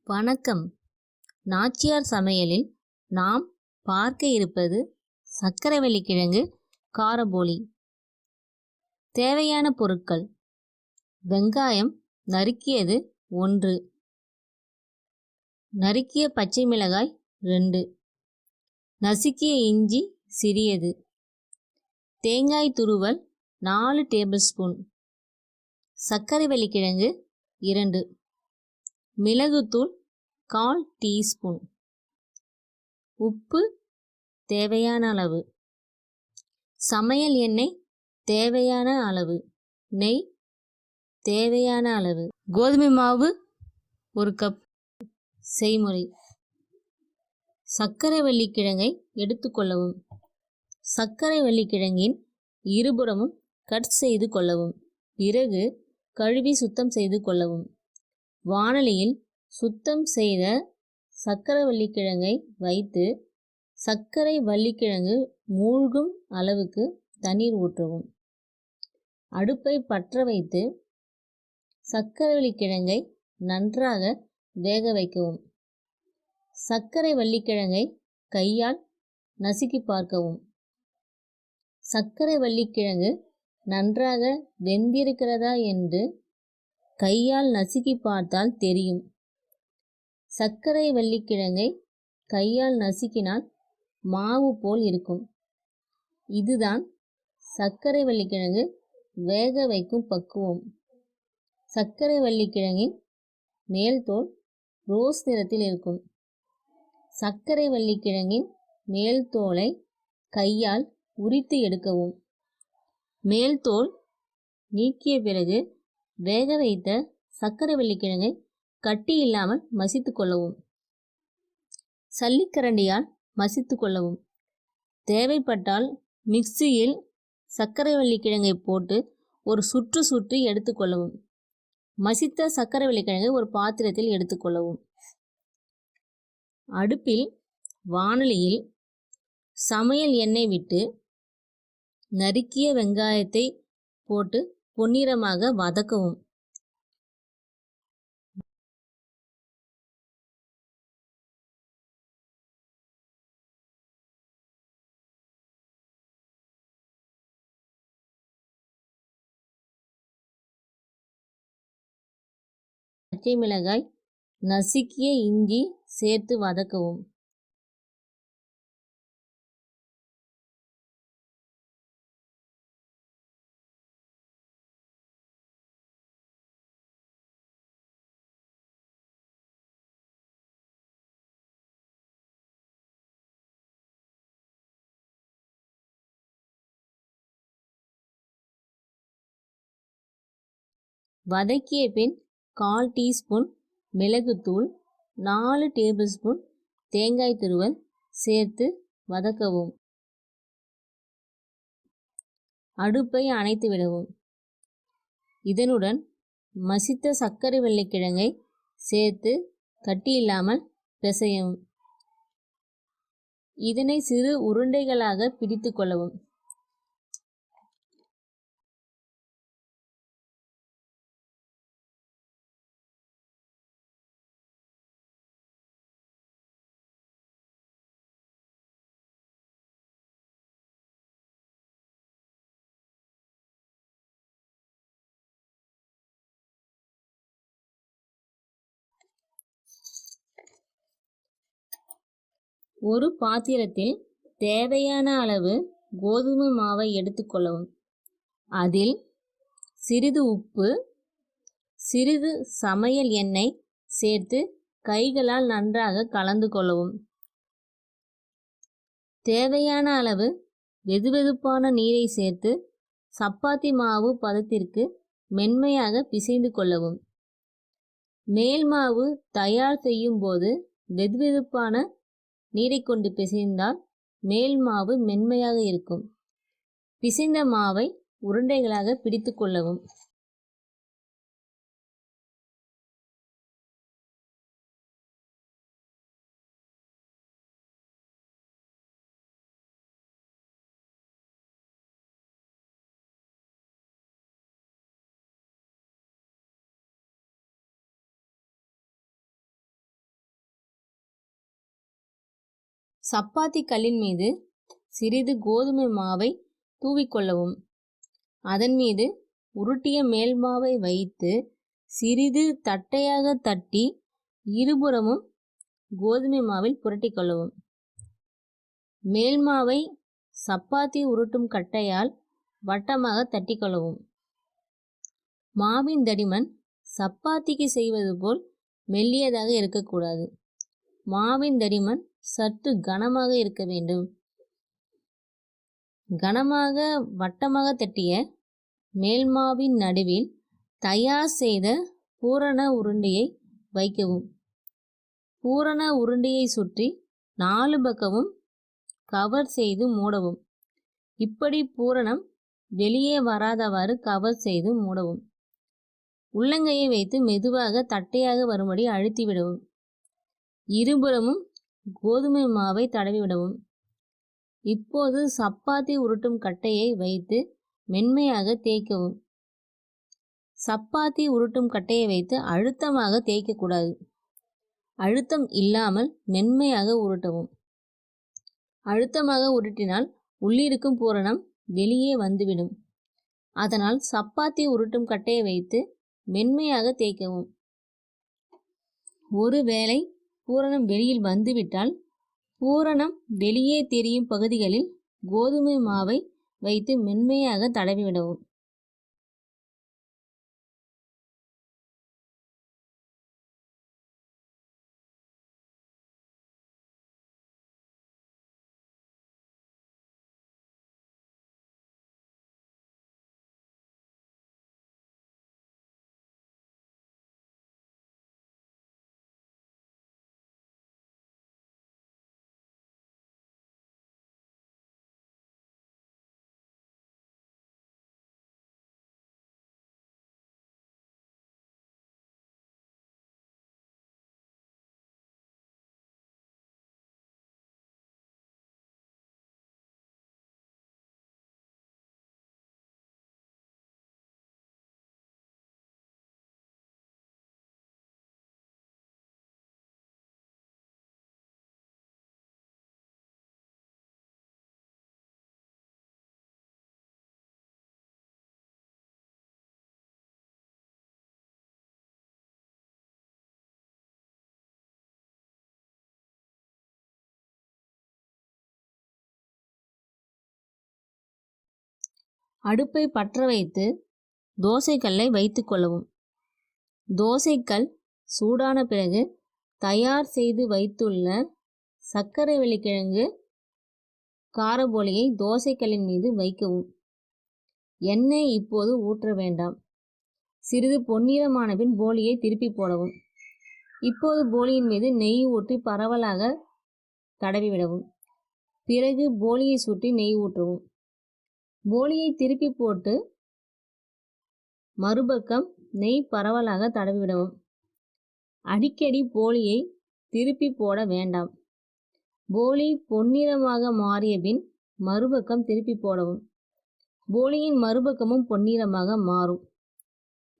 வணக்கம். நாச்சியார் சமையலில் நாம் பார்க்க இருப்பது சர்க்கரைவள்ளி கிழங்கு கார போலி. தேவையான பொருட்கள்: வெங்காயம் நறுக்கியது 1, நறுக்கிய பச்சை மிளகாய் 2, நசுக்கிய இஞ்சி சிறியது, தேங்காய் துருவல் 4 டேபிள் ஸ்பூன், சர்க்கரைவள்ளி கிழங்கு 2, மிளகுத்தூள் 1/4 டீஸ்பூன், உப்பு தேவையான அளவு, சமையல் எண்ணெய் தேவையான அளவு, நெய் தேவையான அளவு, கோதுமை மாவு 1 கப். செய்முறை: சர்க்கரைவள்ளி கிழங்கை எடுத்துக்கொள்ளவும். சர்க்கரைவள்ளி கிழங்கின் இருபுறமும் கட் செய்து கொள்ளவும். பிறகு கழுவி சுத்தம் செய்து கொள்ளவும். வாணலியில் சுத்தம் செய்த சர்க்கரைவள்ளி கிழங்கை வைத்து சர்க்கரை வள்ளிக்கிழங்கு மூழ்கும் அளவுக்கு தண்ணீர் ஊற்றவும். அடுப்பை பற்ற வைத்து சர்க்கரைவள்ளி கிழங்கை நன்றாக வேக வைக்கவும். சர்க்கரை வள்ளிக்கிழங்கை கையால் நசுக்கி பார்க்கவும். சர்க்கரை வள்ளிக்கிழங்கு நன்றாக வெந்திருக்கிறதா என்று கையால் நசுக்கி பார்த்தால் தெரியும். சர்க்கரை வள்ளிக்கிழங்கை கையால் நசுக்கினால் மாவு போல் இருக்கும். இதுதான் சர்க்கரை வள்ளிக்கிழங்கு வேக வைக்கும் பக்குவம். சர்க்கரை வள்ளிக்கிழங்கின் மேல் தோல் ரோஸ் நிறத்தில் இருக்கும். சர்க்கரை வள்ளிக்கிழங்கின் மேல் தோலை கையால் உரித்து எடுக்கவும். மேல் தோல் நீக்கிய பிறகு வேக வைத்த சர்க்கரை வள்ளிக்கிழங்கை கட்டி இல்லாமல் மசித்து கொள்ளவும். சல்லிக்கரண்டியால் மசித்து கொள்ளவும். தேவைப்பட்டால் மிக்சியில் சர்க்கரை வள்ளிக்கிழங்கை போட்டு ஒரு சுற்று சுற்றி எடுத்துக்கொள்ளவும். மசித்த சர்க்கரை வள்ளிக்கிழங்கை ஒரு பாத்திரத்தில் எடுத்துக்கொள்ளவும். அடுப்பில் வாணலியில் சமையல் எண்ணெய் விட்டு நறுக்கிய வெங்காயத்தை போட்டு பொன்னிறமாக வதக்கவும். பச்சை மிளகாய், நசுக்கிய இஞ்சி சேர்த்து வதக்கவும். வதக்கிய பின் 1/4 டீஸ்பூன் மிளகுத்தூள், 4 டேபிள் ஸ்பூன் தேங்காய் துருவல் சேர்த்து வதக்கவும். அடுப்பை அணைத்து விடவும். இதனுடன் மசித்த சர்க்கரை வள்ளிக்கிழங்கை சேர்த்து கட்டியில்லாமல் பிசையவும். இதனை சிறு உருண்டைகளாக பிடித்து கொள்ளவும். ஒரு பாத்திரத்தில் தேவையான அளவு கோதுமை மாவை எடுத்துக்கொள்ளவும். அதில் சிறிது உப்பு, சிறிது சமையல் எண்ணெய் சேர்த்து கைகளால் நன்றாக கலந்து கொள்ளவும். தேவையான அளவு வெதுவெதுப்பான நீரை சேர்த்து சப்பாத்தி மாவு பதத்திற்கு மென்மையாக பிசைந்து கொள்ளவும். மேல் மாவு தயார் செய்யும் போது வெதுவெதுப்பான நீரை கொண்டு பிசைந்தால் மேல் மாவு மென்மையாக இருக்கும். பிசைந்த மாவை உருண்டைகளாக பிடித்து கொள்ளவும். சப்பாத்தி கல்லின் மீது சிறிது கோதுமை மாவை தூவிக்கொள்ளவும். அதன் மீது உருட்டிய மேல் மாவை வைத்து சிறிது தட்டையாக தட்டி இருபுறமும் கோதுமை மாவில் புரட்டிக்கொள்ளவும். மேல் மாவை சப்பாத்தி உருட்டும் கட்டையால் வட்டமாக தட்டிக்கொள்ளவும். மாவின் தடிமன் சப்பாத்திக்கு செய்வது போல் மெல்லியதாக இருக்கக்கூடாது. மாவின் தடிமன் சற்று கனமாக இருக்க வேண்டும். கனமாக வட்டமாக தட்டிய மேல் மாவின் நடுவில் தயார் செய்த பூரண உருண்டையை வைக்கவும். பூரண உருண்டையை சுற்றி 4 பக்கமும் கவர் செய்து மூடவும். இப்படி பூரணம் வெளியே வராதவாறு கவர் செய்து மூடவும். உள்ளங்கையை வைத்து மெதுவாக தட்டையாக வரும்படி அழுத்திவிடவும். இருபுறமும் கோதுமை மாவை தடவிவிடவும். இப்போது சப்பாத்தி உருட்டும் கட்டையை வைத்து மென்மையாக தேய்க்கவும். சப்பாத்தி உருட்டும் கட்டையை வைத்து அழுத்தமாக தேய்க்கக்கூடாது. அழுத்தம் இல்லாமல் மென்மையாக உருட்டவும். அழுத்தமாக உருட்டினால் உள்ளிருக்கும் பூரணம் வெளியே வந்துவிடும். அதனால் சப்பாத்தி உருட்டும் கட்டையை வைத்து மென்மையாக தேய்க்கவும். ஒருவேளை பூரணம் வெளியில் வந்துவிட்டால் பூரணம் வெளியே தெரியும் பகுதிகளில் கோதுமை மாவை வைத்து மென்மையாக தடவிவிடவும். அடுப்பை பற்ற வைத்து தோசைக்கல்லை வைத்து கொள்ளவும். தோசைக்கல் சூடான பிறகு தயார் செய்து வைத்துள்ள சர்க்கரை வள்ளிக்கிழங்கு காரபோலியை தோசைக்கல்லின் மீது வைக்கவும். எண்ணெய் இப்போது ஊற்ற வேண்டாம். சிறிது பொன்னிறமான பின் போலியை திருப்பி போடவும். இப்போது போலியின் மீது நெய் ஊற்றி பரவலாக தடவிவிடவும். பிறகு போலியை சுற்றி நெய் ஊற்றவும். போலியை திருப்பி போட்டு மறுபக்கம் நெய் பரவலாக தடவிவிடவும். அடிக்கடி போலியை திருப்பி போட வேண்டாம். போலி பொன்னிறமாக மாறிய பின் மறுபக்கம் திருப்பி போடவும். போலியின் மறுபக்கமும் பொன்னிறமாக மாறும்.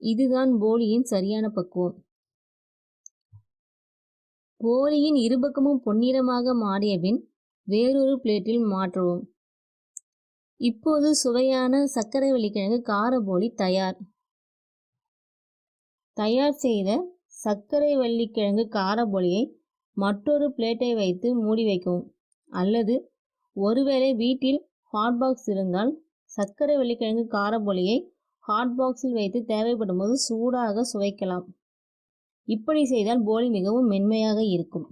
இதுதான் போலியின் சரியான பக்குவம். போலியின் இருபக்கமும் பொன்னிறமாக மாறிய பின் வேறொரு பிளேட்டில் மாற்றவும். இப்போது சுவையான சர்க்கரை வள்ளிக்கிழங்கு காரபோலி தயார். தயார் செய்த சர்க்கரை வள்ளிக்கிழங்கு காரபோலியை மற்றொரு பிளேட்டை வைத்து மூடி வைக்கவும். அல்லது ஒருவேளை வீட்டில் ஹாட் பாக்ஸ் இருந்தால் சர்க்கரை வள்ளிக்கிழங்கு காரபோலியை ஹாட் பாக்ஸில் வைத்து தேவைப்படும் போது சூடாக சுவைக்கலாம். இப்படி செய்தால் போலி மிகவும் மென்மையாக இருக்கும்.